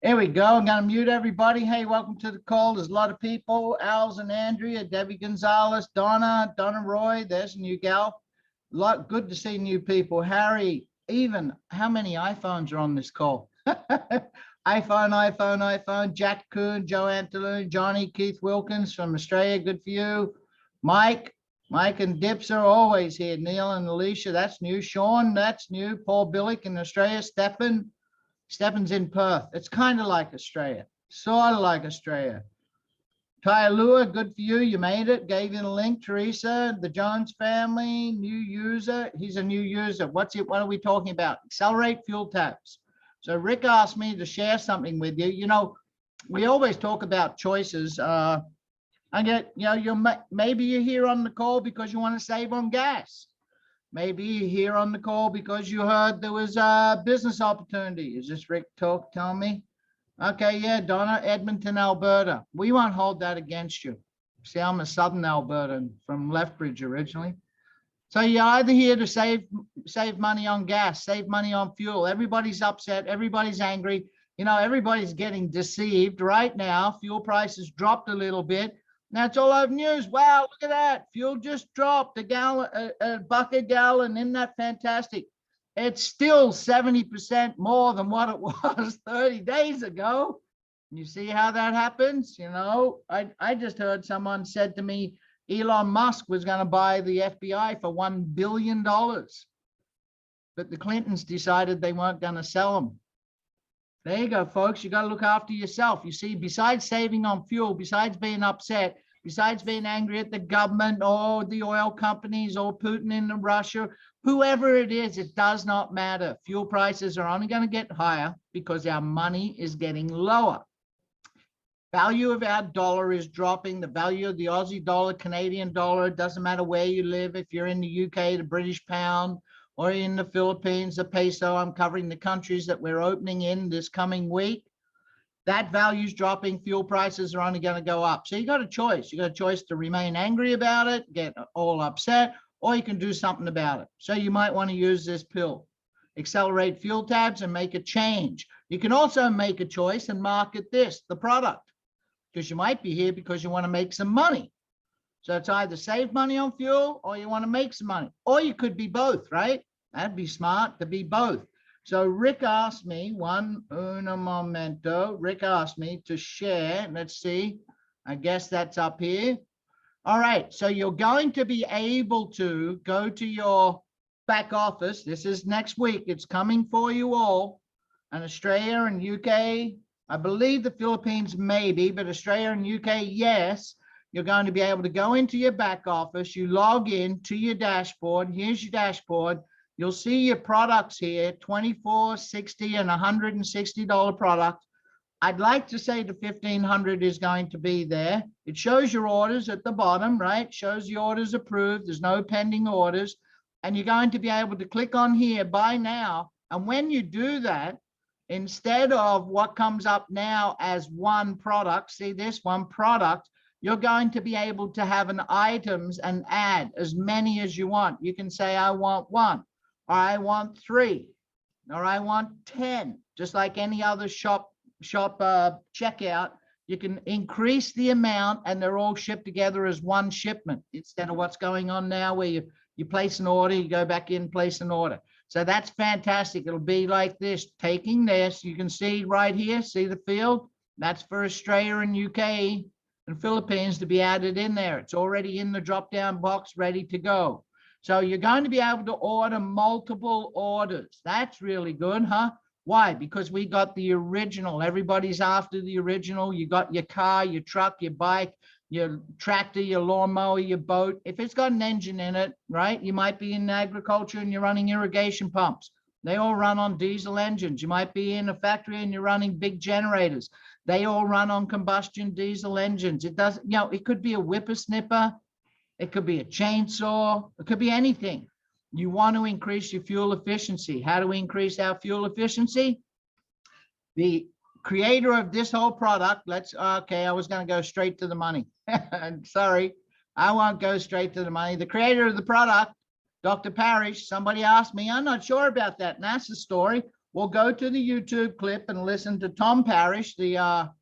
Here we go. I'm going to mute everybody. Hey, welcome to the call. There's a lot of people. Al's and Andrea, Debbie Gonzalez, Donna Roy. There's a new gal. Good to see new people. Harry, even how many iPhones are on this call? iPhone. Jack Kuhn, Joe Antaloon, Johnny, Keith Wilkins from Australia. Good for you. Mike and Dips are always here. Neil and Alicia, that's new. Sean, that's new. Paul Bilek in Australia. Stefan's in Perth. It's kind of like Australia, sort of like Australia. Tyalua, good for you. You made it. Gave you the link. Teresa, the Jones family, new user. He's a new user. What are we talking about? Xcelerate fuel tabs. So Rick asked me to share something with you. You know, we always talk about choices. Maybe you're here on the call because you want to save on gas. Maybe you're here on the call because you heard there was a business opportunity. Is this Rick telling me? Okay, yeah, Donna, Edmonton, Alberta. We won't hold that against you. See, I'm a Southern Albertan from Lethbridge originally. So you're either here to save money on gas, save money on fuel. Everybody's upset. Everybody's angry. You know, everybody's getting deceived right now. Fuel prices dropped a little bit. Now it's all over news. Wow, look at that. Fuel just dropped a buck a gallon. Isn't that fantastic? It's still 70% more than what it was 30 days ago. You see how that happens? You know, I just heard someone said to me, Elon Musk was going to buy the FBI for $1 billion. But the Clintons decided they weren't going to sell them. There you go, folks. You got to look after yourself. You see, besides saving on fuel, besides being upset, besides being angry at the government or the oil companies or Putin in Russia, whoever it is, it does not matter. Fuel prices are only going to get higher because our money is getting lower. Value of our dollar is dropping. The value of the Aussie dollar, Canadian dollar, it doesn't matter where you live. If you're in the UK, the British pound, or in the Philippines, the peso. I'm covering the countries that we're opening in this coming week. That value's dropping. Fuel prices are only going to go up. So you got a choice. You got a choice to remain angry about it, get all upset, or you can do something about it. So you might want to use this pill, Xcelerate fuel tabs, and make a change. You can also make a choice and market this, the product, because you might be here because you want to make some money. So it's either save money on fuel or you want to make some money, or you could be both, right? That'd be smart to be both. So Rick asked me, Rick asked me to share. Let's see. I guess that's up here. All right. So you're going to be able to go to your back office. This is next week. It's coming for you all. And Australia and UK, I believe the Philippines maybe, but Australia and UK, yes. You're going to be able to go into your back office. You log in to your dashboard. Here's your dashboard. You'll see your products here, $24, $60, and $160 product. I'd like to say the $1,500 is going to be there. It shows your orders at the bottom, right? Shows the orders approved. There's no pending orders. And you're going to be able to click on here, buy now. And when you do that, instead of what comes up now as one product, see this one product, you're going to be able to have an items and add as many as you want. You can say, I want 1, or I want 3, or I want 10. Just like any other shop checkout, you can increase the amount and they're all shipped together as one shipment instead of what's going on now where you place an order, you go back in, place an order. So that's fantastic. It'll be like this, taking this, you can see right here, see the field? That's for Australia and UK and Philippines to be added in there. It's already in the drop-down box, ready to go. So you're going to be able to order multiple orders. That's really good, huh? Why? Because we got the original. Everybody's after the original. You got your car, your truck, your bike, your tractor, your lawnmower, your boat. If it's got an engine in it, right? You might be in agriculture and you're running irrigation pumps. They all run on diesel engines. You might be in a factory and you're running big generators. They all run on combustion diesel engines. It doesn't, you know, it could be a whippersnipper. It could be a chainsaw. It could be anything. You want to increase your fuel efficiency. How do we increase our fuel efficiency? The creator of this whole product, okay, I was going to go straight to the money. Sorry, I won't go straight to the money. The creator of the product, Dr. Parrish, somebody asked me, I'm not sure about that NASA story. Well, go to the YouTube clip and listen to Tom Parrish, the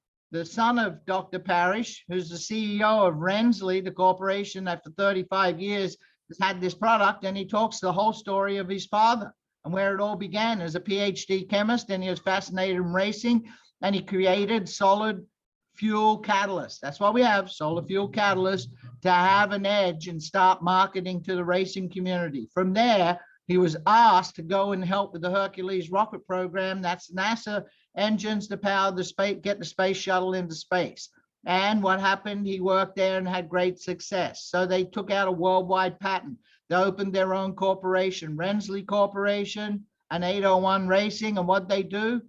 son of Dr. Parrish, who's the CEO of Rensley, the corporation that for 35 years has had this product, and he talks the whole story of his father and where it all began as a PhD chemist, and he was fascinated in racing, and he created solid fuel catalyst. That's why we have solar fuel catalyst, to have an edge and start marketing to the racing community. From there, he was asked to go and help with the Hercules rocket program. That's NASA engines to power the space, get the space shuttle into space. And what happened? He worked there and had great success. So they took out a worldwide patent. They opened their own corporation, Rensley Corporation and 801 Racing. And what they do?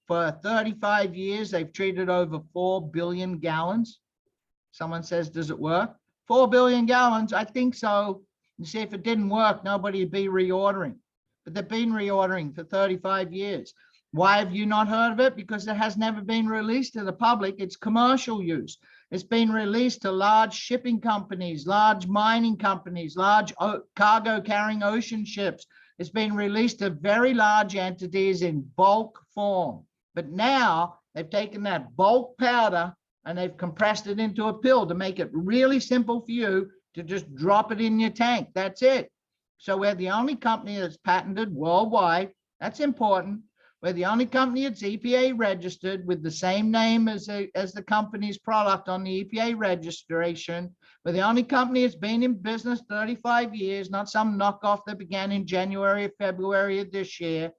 For 35 years, they've treated over 4 billion gallons. Someone says, does it work? 4 billion gallons, I think so. You see, if it didn't work, nobody would be reordering. But they've been reordering for 35 years. Why have you not heard of it? Because it has never been released to the public. It's commercial use. It's been released to large shipping companies, large mining companies, large cargo carrying ocean ships. It's been released to very large entities in bulk form. But now they've taken that bulk powder and they've compressed it into a pill to make it really simple for you to just drop it in your tank. That's it. So we're the only company that's patented worldwide. That's important. We're the only company that's EPA registered with the same name as the company's product on the EPA registration. We're the only company that's been in business 35 years, not some knockoff that began in January or February of this year.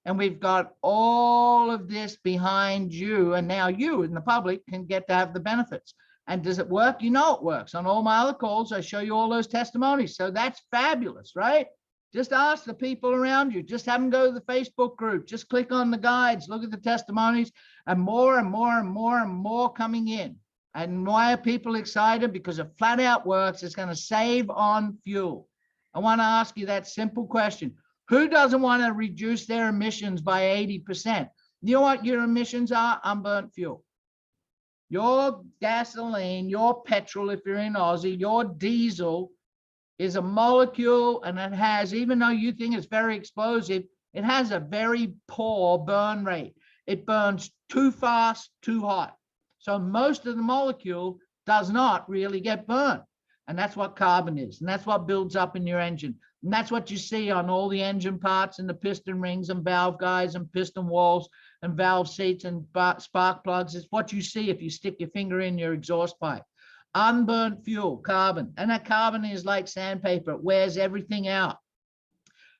And we've got all of this behind you. And now you in the public can get to have the benefits. And does it work? You know it works. On all my other calls, I show you all those testimonies. So that's fabulous, right? Just ask the people around you. Just have them go to the Facebook group. Just click on the guides, look at the testimonies, and more and more and more and more coming in. And why are people excited? Because it flat out works. It's going to save on fuel. I want to ask you that simple question. Who doesn't want to reduce their emissions by 80%? You know what your emissions are? Unburnt fuel. Your gasoline, your petrol, if you're in Aussie, your diesel is a molecule, and it has, even though you think it's very explosive, it has a very poor burn rate. It burns too fast, too hot. So most of the molecule does not really get burned. And that's what carbon is. And that's what builds up in your engine. And that's what you see on all the engine parts and the piston rings and valve guides and piston walls and valve seats and spark plugs. It's what you see if you stick your finger in your exhaust pipe. Unburnt fuel, carbon. And that carbon is like sandpaper. It wears everything out.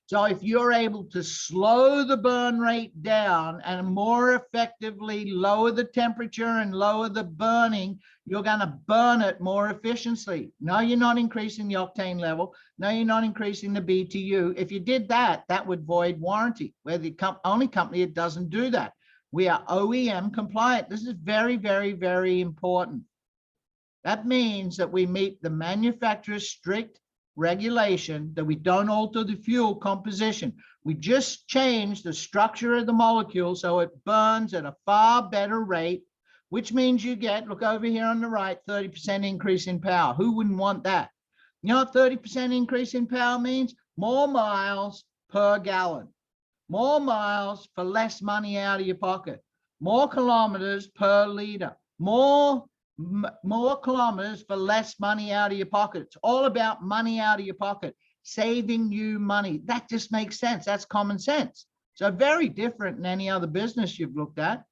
So if you're able to slow the burn rate down and more effectively lower the temperature and lower the burning, you're going to burn it more efficiently. No, you're not increasing the octane level. No, you're not increasing the BTU. If you did that, that would void warranty. We're the only company that doesn't do that. We are OEM compliant. This is very, very, very important. That means that we meet the manufacturer's strict regulation, that we don't alter the fuel composition. We just change the structure of the molecule so it burns at a far better rate, which means you get, look over here on the right, 30% increase in power. Who wouldn't want that? You know what 30% increase in power means? More miles per gallon. More miles for less money out of your pocket. More kilometers per liter. More kilometers for less money out of your pocket. It's all about money out of your pocket, saving you money. That just makes sense. That's common sense. So very different than any other business you've looked at.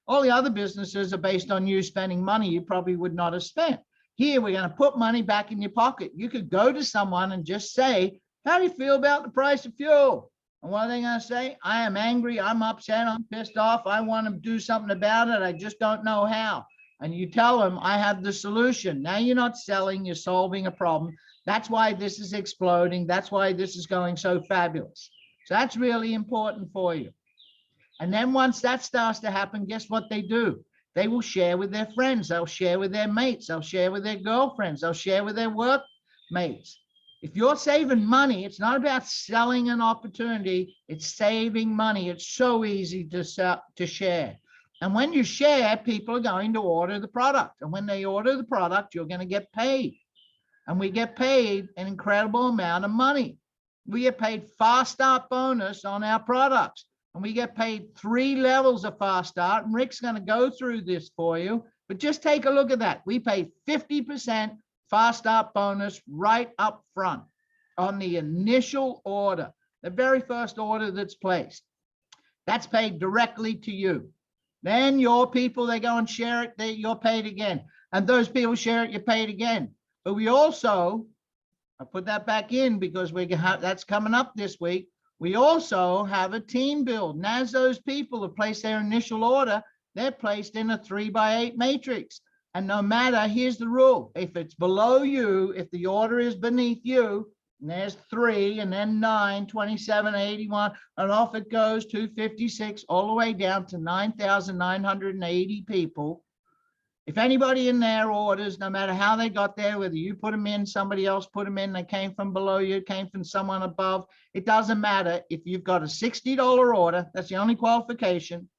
All the other businesses are based on you spending money you probably would not have spent. Here, we're going to put money back in your pocket. You could go to someone and just say, how do you feel about the price of fuel? And what are they going to say? I am angry. I'm upset. I'm pissed off. I want to do something about it. I just don't know how. And you tell them, I have the solution. Now you're not selling, you're solving a problem. That's why this is exploding. That's why this is going so fabulous. So that's really important for you. And then once that starts to happen, guess what they do? They will share with their friends. They'll share with their mates. They'll share with their girlfriends. They'll share with their workmates. If you're saving money, it's not about selling an opportunity. It's saving money. It's so easy to share. And when you share, people are going to order the product. And when they order the product, you're going to get paid. And we get paid an incredible amount of money. We get paid fast start bonus on our products. and we get paid 3 levels of fast start. And Rick's going to go through this for you, but just take a look at that. We pay 50% fast start bonus right up front on the initial order, the very first order that's placed. That's paid directly to you. Then your people, they go and share it, you're paid again. And those people share it, you're paid again. But we also, I put that back in because that's coming up this week. We also have a team build. And as those people have placed their initial order, they're placed in a 3x8 matrix. And no matter, here's the rule. If it's below you, if the order is beneath you, and there's 3, and then 9, 27, 81, and off it goes, 256, all the way down to 9,980 people. If anybody in there orders, no matter how they got there, whether you put them in, somebody else put them in, they came from below you, came from someone above, it doesn't matter. If you've got a $60 order, that's the only qualification.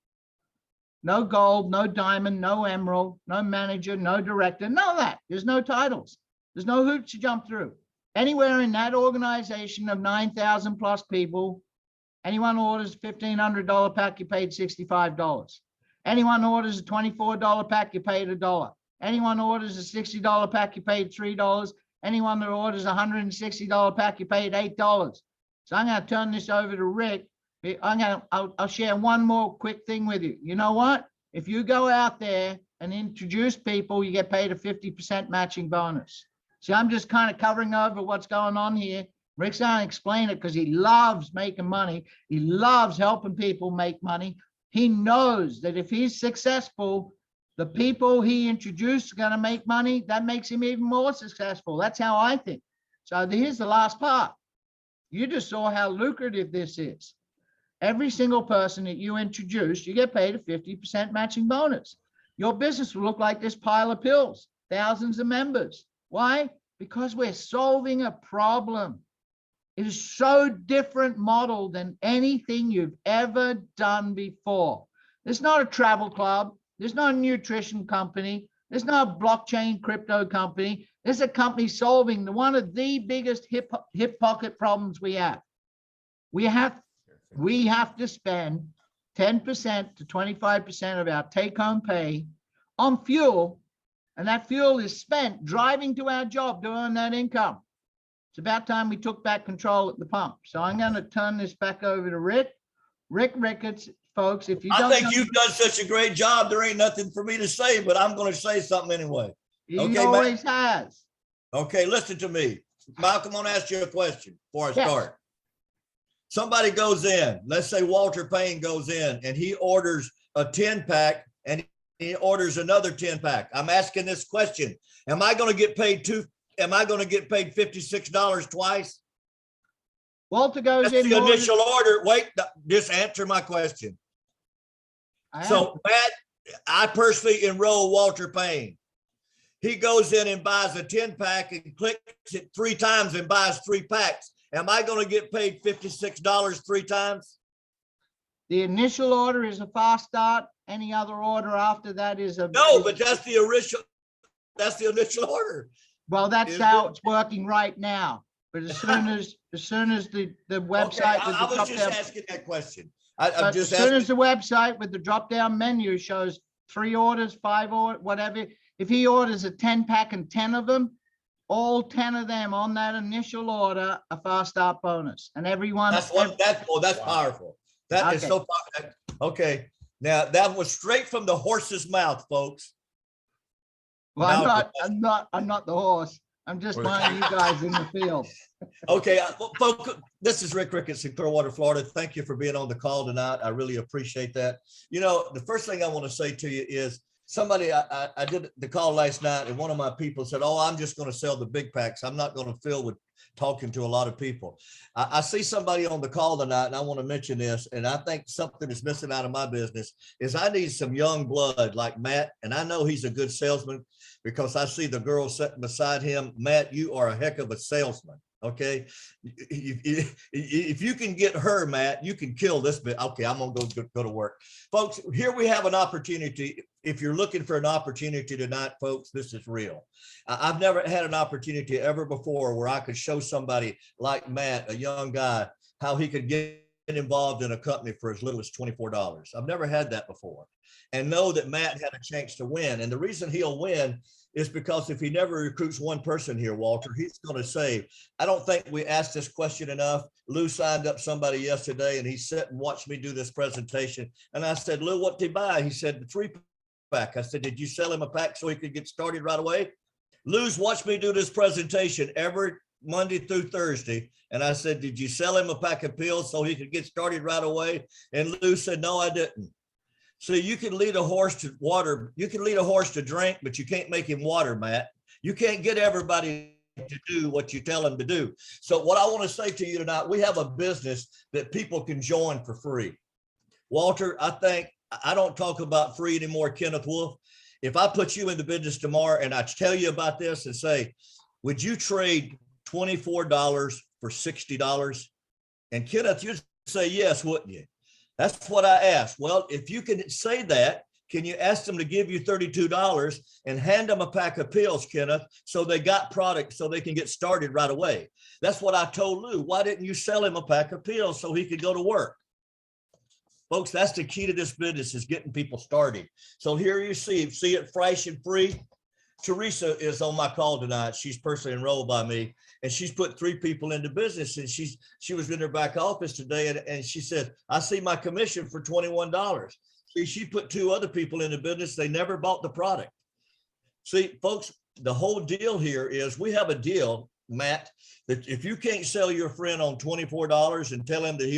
No gold, no diamond, no emerald, no manager, no director, none of that. There's no titles. There's no hoops to jump through. Anywhere in that organization of 9,000 plus people, anyone orders a $1,500 pack, you paid $65. Anyone orders a $24 pack, you paid $1. Anyone orders a $60 pack, you paid $3. Anyone that orders a $160 pack, you paid $8. So I'm going to turn this over to Rick. I'll share one more quick thing with you. You know what? If you go out there and introduce people, you get paid a 50% matching bonus. See, I'm just kind of covering over what's going on here. Rick's going to explain it because he loves making money. He loves helping people make money. He knows that if he's successful, the people he introduced are going to make money. That makes him even more successful. That's how I think. So here's the last part. You just saw how lucrative this is. Every single person that you introduce, you get paid a 50% matching bonus. Your business will look like this pile of pills, thousands of members. Why? Because we're solving a problem. It is so different model than anything you've ever done before. There's not a travel club. There's not a nutrition company. There's not a blockchain crypto company. There's a company solving one of the biggest hip pocket problems we have. We have to spend 10% to 25% of our take-home pay on fuel. And that fuel is spent driving to our job to earn that income. It's about time we took back control at the pump. So I'm going to turn this back over to Rick. Rick Ricketts, folks, if you don't I think you've done such a great job. There ain't nothing for me to say, but I'm going to say something anyway. He always has. Okay, listen to me. Malcolm, I'm going to ask you a question before I start. Somebody goes in, let's say Walter Payne goes in and he orders a 10-pack and he orders another 10-pack. I'm asking this question. Am I going to get paid $56 twice? Walter goes That's in the initial order. Wait, just answer my question. So Matt, I personally enroll Walter Payne. He goes in and buys a 10-pack and clicks it 3 times and buys 3 packs. Am I going to get paid $56 3 times? The initial order is a fast start. Any other order after that is a but that's the initial order. Well, that's how it's working right now. But as soon as the website, okay, I was just asking that question. As soon as the website with the drop down menu shows 3 orders, 5 orders, whatever, if he orders a 10-pack and 10 of them, all 10 of them on that initial order, a fast start bonus, and everyone. That's powerful. That is so powerful. Okay, now that was straight from the horse's mouth, folks. Well, I'm not the horse. I'm just minding you guys in the field. Okay, folks, this is Rick Ricketts in Clearwater, Florida. Thank you for being on the call tonight. I really appreciate that. You know, the first thing I want to say to you is somebody, I did the call last night and one of my people said, oh, I'm just going to sell the big packs. I'm not going to fill with talking to a lot of people. I see somebody on the call tonight and I want to mention this. And I think something that's missing out of my business is I need some young blood like Matt. And I know he's a good salesman because I see the girl sitting beside him. Matt, you are a heck of a salesman. Okay. If you can get her, Matt, you can kill this bit. Okay. I'm going to go to work. Folks, here we have an opportunity. If you're looking for an opportunity tonight, folks, this is real. I've never had an opportunity ever before where I could show somebody like Matt, a young guy, how he could get involved in a company for as little as $24. I've never had that before. And know that Matt had a chance to win. And the reason he'll win is because if he never recruits one person here, Walter, he's going to say, I don't think we asked this question enough. Lou signed up somebody yesterday and he sat and watched me do this presentation. And I said, Lou, what did he buy? He said, the 3-pack. I said, did you sell him a pack so he could get started right away? Lou's watched me do this presentation every Monday through Thursday. And I said, did you sell him a pack of pills so he could get started right away? And Lou said, no, I didn't. So you can lead a horse to water. You can lead a horse to drink, but you can't make him water, Matt. You can't get everybody to do what you tell them to do. So what I want to say to you tonight, we have a business that people can join for free. Walter, I don't talk about free anymore, Kenneth Wolf. If I put you in the business tomorrow and I tell you about this and say, would you trade $24 for $60? And Kenneth, you'd say yes, wouldn't you? That's what I asked. Well, if you can say that, can you ask them to give you $32 and hand them a pack of pills, Kenneth, so they got product so they can get started right away? That's what I told Lou. Why didn't you sell him a pack of pills so he could go to work? Folks, that's the key to this business, is getting people started. So here you see it fresh and free. Teresa is on my call tonight. She's personally enrolled by me, and she's put 3 people into business. And she was in her back office today, and she said, I see my commission for $21. See, she put 2 other people into business. They never bought the product. See, folks, the whole deal here is we have a deal, Matt, that if you can't sell your friend on $24 and tell him that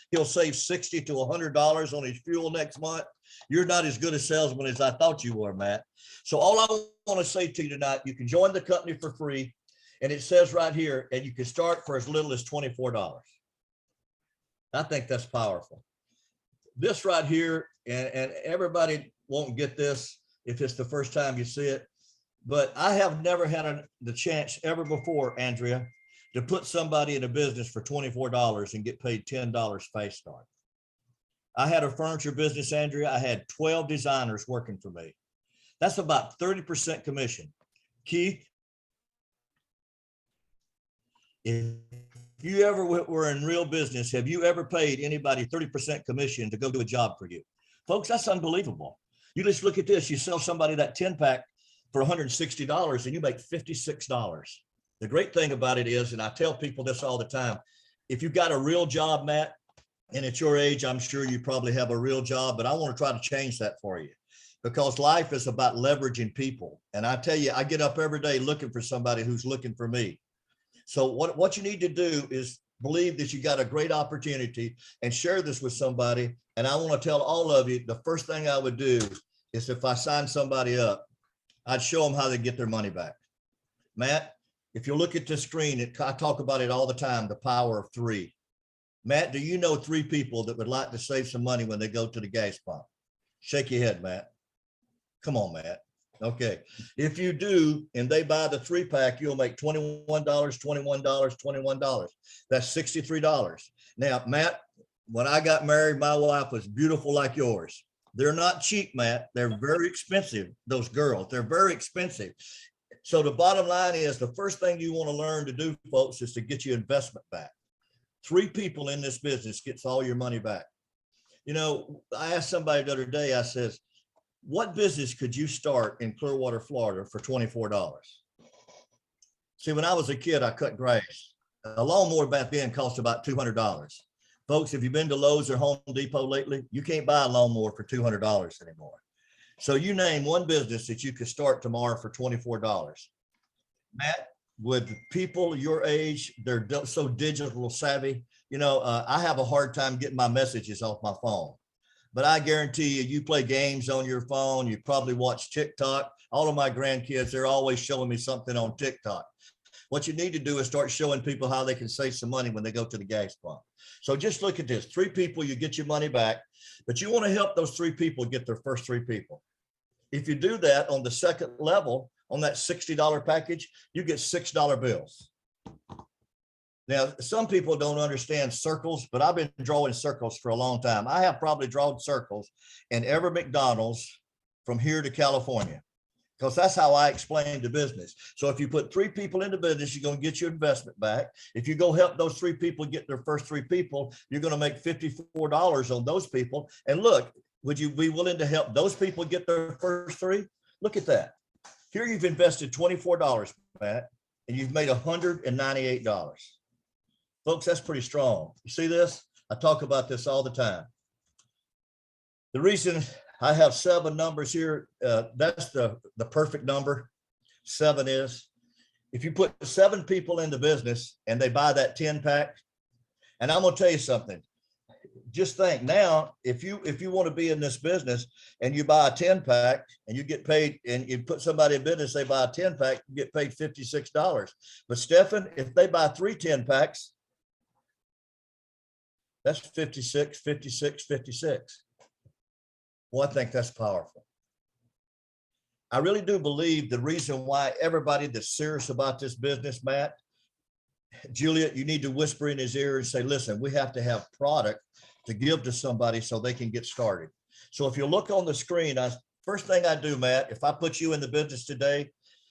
he'll save $60 to $100 on his fuel next month, you're not as good a salesman as I thought you were, Matt. So all I want to say to you tonight, you can join the company for free. And it says right here, and you can start for as little as $24. I think that's powerful. This right here, and everybody won't get this if it's the first time you see it, but I have never had the chance ever before, Andrea, to put somebody in a business for $24 and get paid $10 fast start. I had a furniture business, Andrea. I had 12 designers working for me. That's about 30% commission. Keith, if you ever were in real business, have you ever paid anybody 30% commission to go do a job for you? Folks, that's unbelievable. You just look at this. You sell somebody that 10-pack for $160 and you make $56. The great thing about it is, and I tell people this all the time, if you've got a real job, Matt, and at your age, I'm sure you probably have a real job, but I want to try to change that for you, because life is about leveraging people. And I tell you, I get up every day looking for somebody who's looking for me. So what you need to do is believe that you got a great opportunity and share this with somebody. And I want to tell all of you, the first thing I would do is, if I sign somebody up, I'd show them how they get their money back. Matt, if you look at this screen, I talk about it all the time, the power of 3. Matt, do you know 3 people that would like to save some money when they go to the gas pump? Shake your head, Matt. Come on, Matt. Okay. If you do, and they buy the 3-pack, you'll make $21, $21, $21. That's $63. Now, Matt, when I got married, my wife was beautiful like yours. They're not cheap, Matt. They're very expensive. Those girls, they're very expensive. So the bottom line is, the first thing you want to learn to do, folks, is to get your investment back. 3 people in this business gets all your money back. You know, I asked somebody the other day, I says, what business could you start in Clearwater, Florida for $24? See, when I was a kid, I cut grass. A lawnmower back then cost about $200. Folks, if you've been to Lowe's or Home Depot lately, you can't buy a lawnmower for $200 anymore. So you name one business that you could start tomorrow for $24. Matt, with people your age, they're so digital savvy. You know, I have a hard time getting my messages off my phone. But I guarantee you, you play games on your phone, you probably watch TikTok. All of my grandkids, they're always showing me something on TikTok. What you need to do is start showing people how they can save some money when they go to the gas pump. So just look at this, 3 people, you get your money back, but you want to help those 3 people get their first 3 people. If you do that on the second level, on that $60 package, you get $6 bills. Now, some people don't understand circles, but I've been drawing circles for a long time. I have probably drawn circles in every McDonald's from here to California. because that's how I explain the business. So if you put 3 people into business, you're going to get your investment back. If you go help those 3 people get their first 3 people, you're going to make $54 on those people. And look, would you be willing to help those people get their first 3? Look at that. Here you've invested $24, Matt, and you've made $198. Folks, that's pretty strong. You see this? I talk about this all the time. The reason I have 7 numbers here, that's the perfect number. 7 is, if you put 7 people into business and they buy that 10-pack, and I'm gonna tell you something, just think now, if you want to be in this business and you buy a 10-pack and you get paid, and you put somebody in business, they buy a 10-pack, you get paid $56. But Stephan, if they buy 3 10-packs, that's 56, 56, 56. Well, I think that's powerful. I really do believe the reason why everybody that's serious about this business, Matt, Juliet, you need to whisper in his ear and say, listen, we have to have product to give to somebody so they can get started. So if you look on the screen, first thing I do, Matt, if I put you in the business today,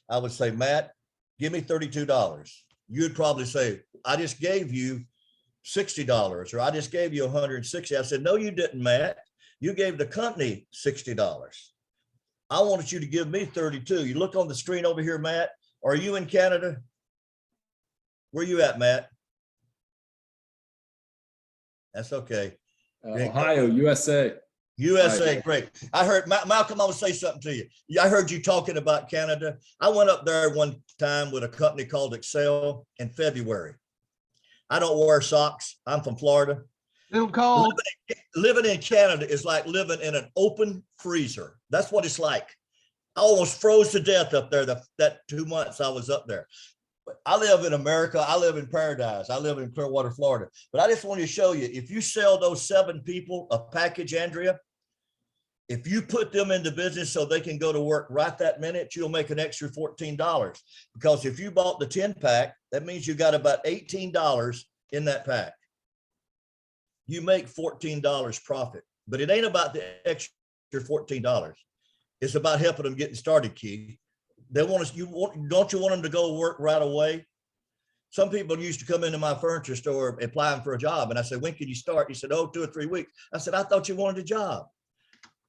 I would say, Matt, give me $32. You'd probably say, I just gave you $60, or I just gave you $160. I said, no, you didn't, Matt. You gave the company $60. I wanted you to give me 32. You look on the screen over here, Matt. Are you in Canada? Where you at, Matt? That's okay. Ohio, USA. USA, great. I heard, Malcolm, I want to say something to you. I heard you talking about Canada. I went up there one time with a company called Xcelerate in February. I don't wear socks. I'm from Florida. Little cold. Living in Canada is like living in an open freezer. That's what it's like. I almost froze to death up there that 2 months I was up there. But I live in America. I live in paradise. I live in Clearwater, Florida. But I just want to show you, if you sell those 7 people a package, Andrea, if you put them into business so they can go to work right that minute, you'll make an extra $14. Because if you bought the 10-pack, that means you got about $18 in that pack. You make $14 profit, but it ain't about the extra $14. It's about helping them getting started, Keith. They want us, don't you want them to go work right away? Some people used to come into my furniture store applying for a job. And I said, when can you start? He said, oh, 2 or 3 weeks. I said, I thought you wanted a job.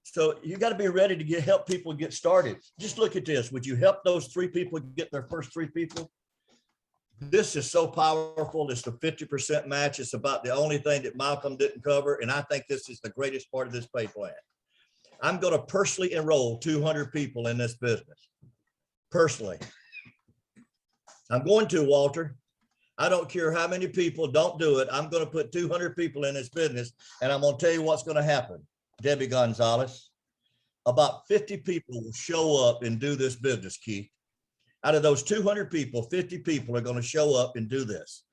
So you got to be ready to help people get started. Just look at this. Would you help those 3 people get their first 3 people? This is so powerful. It's the 50% match. It's about the only thing that Malcolm didn't cover. And I think this is the greatest part of this pay plan. I'm going to personally enroll 200 people in this business. Personally. I'm going to, Walter. I don't care how many people don't do it. I'm going to put 200 people in this business, and I'm going to tell you what's going to happen. Debbie Gonzalez, about 50 people will show up and do this business, Keith. Out of those 200 people, 50 people are going to show up and do this.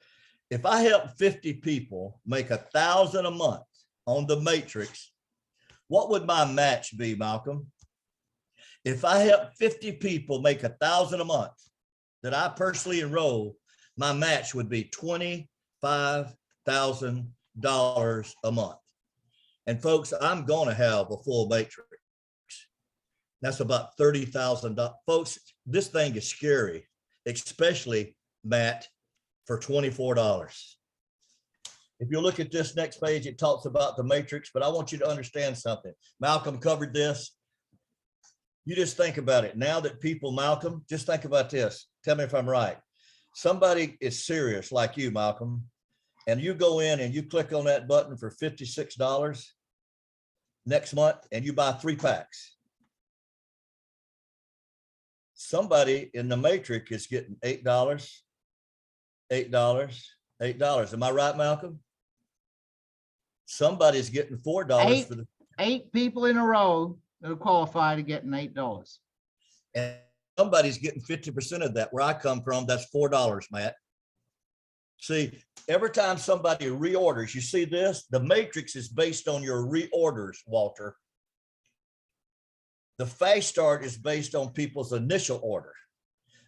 If I help 50 people make $1,000 a month on the matrix, what would my match be, Malcolm? If I help 50 people make $1,000 a month that I personally enroll, my match would be $25,000 a month. And folks, I'm going to have a full matrix. That's about $30,000. Folks, this thing is scary, especially, Matt, for $24. If you look at this next page, it talks about the matrix, but I want you to understand something. Malcolm covered this. You just think about it. Now that people, Malcolm, just think about this. Tell me if I'm right. Somebody is serious like you, Malcolm, and you go in and you click on that button for $56 next month and you buy 3 packs. Somebody in the matrix is getting $8, $8, $8. Am I right, Malcolm? Somebody's getting $4 for the 8 people in a row who qualify to getting $8. And somebody's getting 50% of that. Where I come from, that's $4, Matt. See, every time somebody reorders, you see this? The matrix is based on your reorders, Walter. The fast start is based on people's initial order.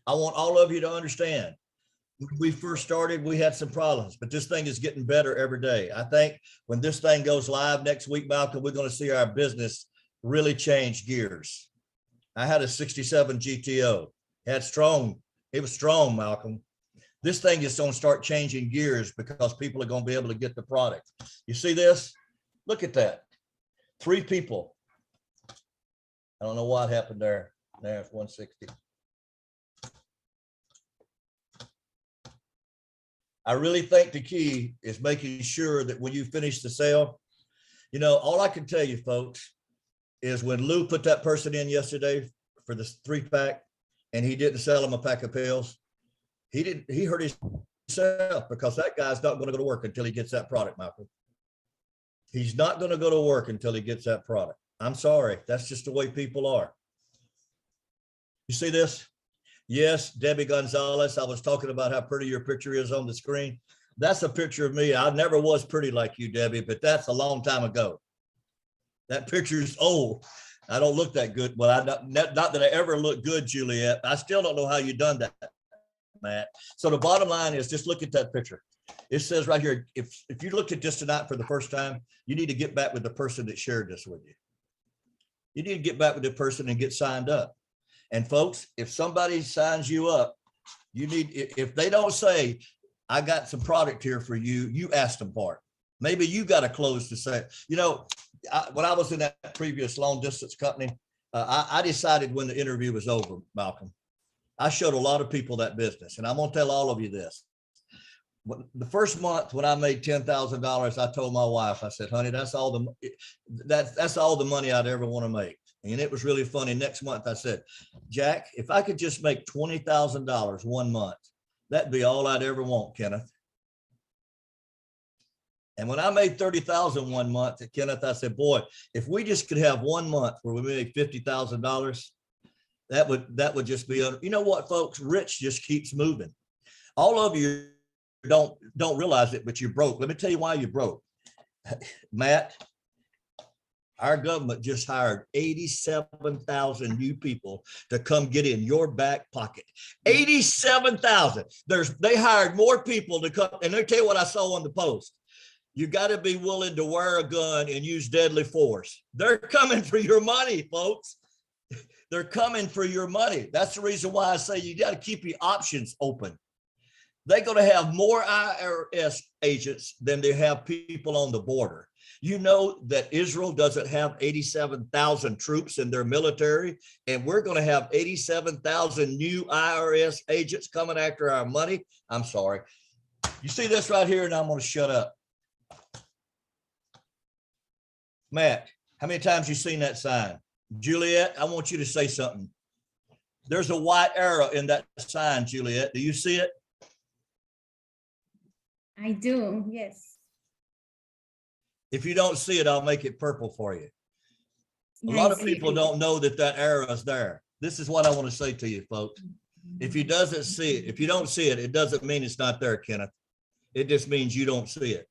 I want all of you to understand, when we first started, we had some problems, but this thing is getting better every day. I think when this thing goes live next week, Malcolm, we're going to see our business really change gears. I had a 67 GTO. It was strong, Malcolm. This thing is going to start changing gears because people are going to be able to get the product. You see this? Look at that. 3 people. I don't know what happened there. There's 160. I really think the key is making sure that when you finish the sale, you know, all I can tell you folks is when Lou put that person in yesterday for the 3-pack and he didn't sell him a pack of pills, he hurt himself because that guy's not going to go to work until he gets that product, Malcolm. He's not going to go to work until he gets that product. I'm sorry. That's just the way people are. You see this? Yes, Debbie Gonzalez. I was talking about how pretty your picture is on the screen. That's a picture of me. I never was pretty like you, Debbie, but that's a long time ago. That picture's old. I don't look that good. Well, not that I ever look good, Juliet. I still don't know how you done that, Matt. So the bottom line is just look at that picture. It says right here, if you looked at this tonight for the first time, you need to get back with the person that shared this with you. You need to get back with the person and get signed up. And folks, if somebody signs you up, you need, if they don't say, I got some product here for you, you ask them for it. Maybe you got to close to say, you know, when I was in that previous long distance company, I decided when the interview was over, Malcolm, I showed a lot of people that business. And I'm going to tell all of you this. The first month when I made $10,000, I told my wife, I said, honey, that's all the money I'd ever want to make. And it was really funny. Next month I said, Jack, if I could just make $20,000 one month, that'd be all I'd ever want, Kenneth. And when I made $30,000 one month, Kenneth, I said, boy, if we just could have 1 month where we made $50,000, that would just be, you know what, folks, rich just keeps moving. All of you don't realize it, but you're broke. Let me tell you why you're broke. Matt, our government just hired 87,000 new people to come get in your back pocket. 87,000. They hired more people to come. And let me tell you what I saw on the post. You got to be willing to wear a gun and use deadly force. They're coming for your money, folks. They're coming for your money. That's the reason why I say you got to keep your options open. They're going to have more IRS agents than they have people on the border. You know that Israel doesn't have 87,000 troops in their military, and we're going to have 87,000 new IRS agents coming after our money. I'm sorry. You see this right here, and I'm going to shut up. Matt, how many times you seen that sign? Juliet, I want you to say something. There's a white arrow in that sign, Juliet. Do you see it? I do, yes. If you don't see it, I'll make it purple for you. A Yeah, lot I of see people it. don't know that arrow is there. This is what I want to say to you, folks. If you don't see it, it doesn't mean it's not there, Kenneth. It just means you don't see it.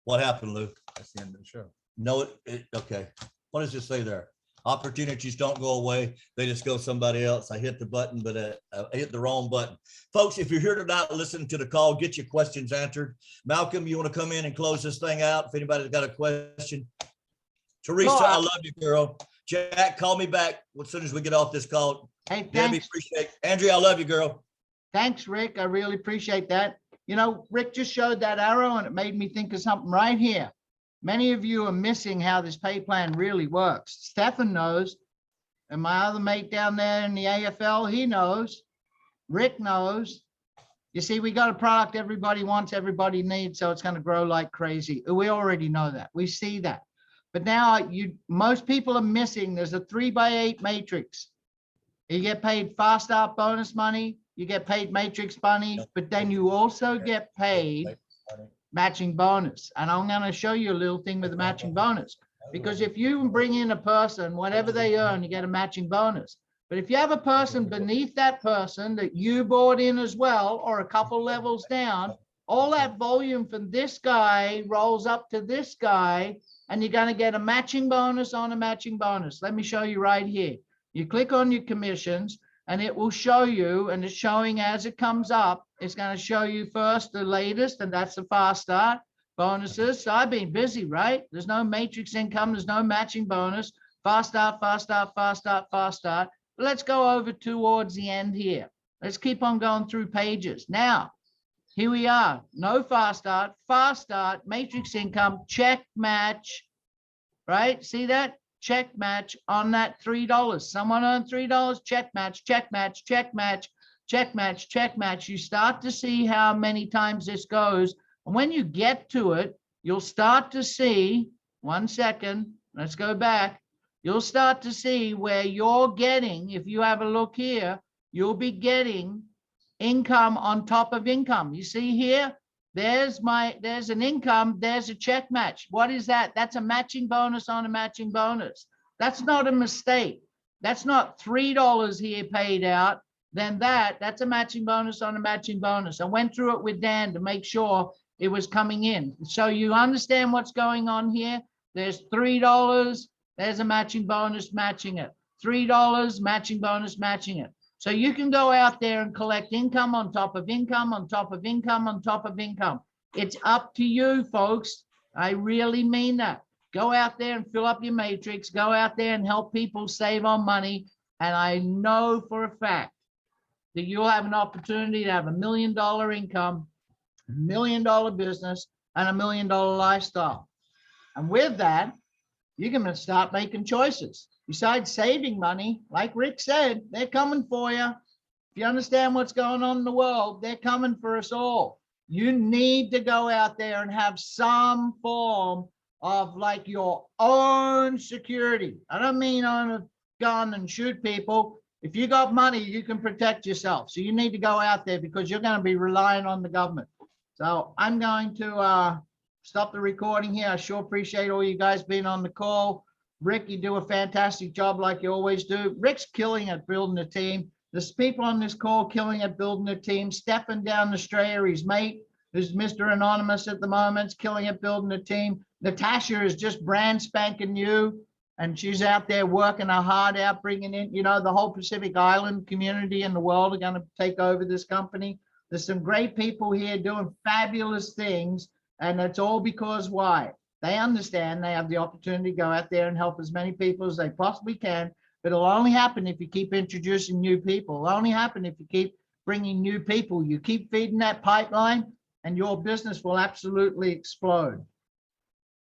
What happened, Lou? That's the end of the show. No, okay. What does it say there? Opportunities don't go away. They just go somebody else. I hit the button, but I hit the wrong button. Folks, if you're here tonight listening to the call, get your questions answered. Malcolm, you want to come in and close this thing out? If anybody's got a question. Teresa, I love you, girl. Jack, call me back as soon as we get off this call. Hey, Debbie, thanks. appreciate it. Andrea, I love you, girl. Thanks, Rick. I really appreciate that. You know, Rick just showed that arrow and it made me think of something right here. Many of you are missing how this pay plan really works. Stefan knows, and my other mate down there in the AFL, he knows. Rick knows. You see, we got a product everybody wants, everybody needs, so it's going to grow like crazy. We already know that. We see that. But now most people are missing. There's a 3x8 matrix. You get paid fast start bonus money, you get paid matrix money, but then you also get paid matching bonus. And I'm going to show you a little thing with the matching bonus, because if you bring in a person, whatever they earn, you get a matching bonus. But if you have a person beneath that person that you brought in as well, or a couple levels down, all that volume from this guy rolls up to this guy, and you're going to get a matching bonus on a matching bonus. Let me show you right here. You click on your commissions and it will show you, and it's showing as it comes up. It's going to show you first the latest, and that's the fast start. bonuses. So I've been busy, right? There's no matrix income. There's no matching bonus. Fast start, fast start, fast start, fast start. But let's go over towards the end here. Let's keep on going through pages. Now, here we are. No fast start, matrix income, check match, right? See that? Check match on that $3. Someone earned $3, check match, check match, check match, check match, check match. You start to see how many times this goes. And when you get to it, you'll start to see, 1 second, let's go back. You'll start to see where you're getting, if you have a look here, you'll be getting income on top of income. You see here, there's an income, there's a check match. What is that? That's a matching bonus on a matching bonus. That's not a mistake. That's not $3 here paid out. Then that's a matching bonus on a matching bonus. I went through it with Dan to make sure it was coming in. So you understand what's going on here? There's $3, there's a matching bonus matching it. $3 matching bonus matching it. So you can go out there and collect income on top of income, on top of income, on top of income. It's up to you, folks. I really mean that. Go out there and fill up your matrix. Go out there and help people save on money. And I know for a fact that you'll have an opportunity to have $1 million income, $1 million business, and $1 million lifestyle. And with that, you're going to start making choices. Besides saving money, like Rick said, they're coming for you. If you understand what's going on in the world, they're coming for us all. You need to go out there and have some form of like your own security. I don't mean on a gun and shoot people. If you got money, you can protect yourself. So you need to go out there because you're going to be relying on the government. So I'm going to stop the recording here. I sure appreciate all you guys being on the call. Rick, you do a fantastic job like you always do. Rick's killing at building a team. There's people on this call killing at building a team. Stepping down Australia, his mate, who's Mr. Anonymous at the moment, is killing at building a team. Natasha is just brand spanking new, and she's out there working her heart out, bringing in, you know, the whole Pacific Island community and the world are going to take over this company. There's some great people here doing fabulous things, and it's all because why? They understand they have the opportunity to go out there and help as many people as they possibly can, but it'll only happen if you keep introducing new people. It'll only happen if you keep bringing new people. You keep feeding that pipeline and your business will absolutely explode.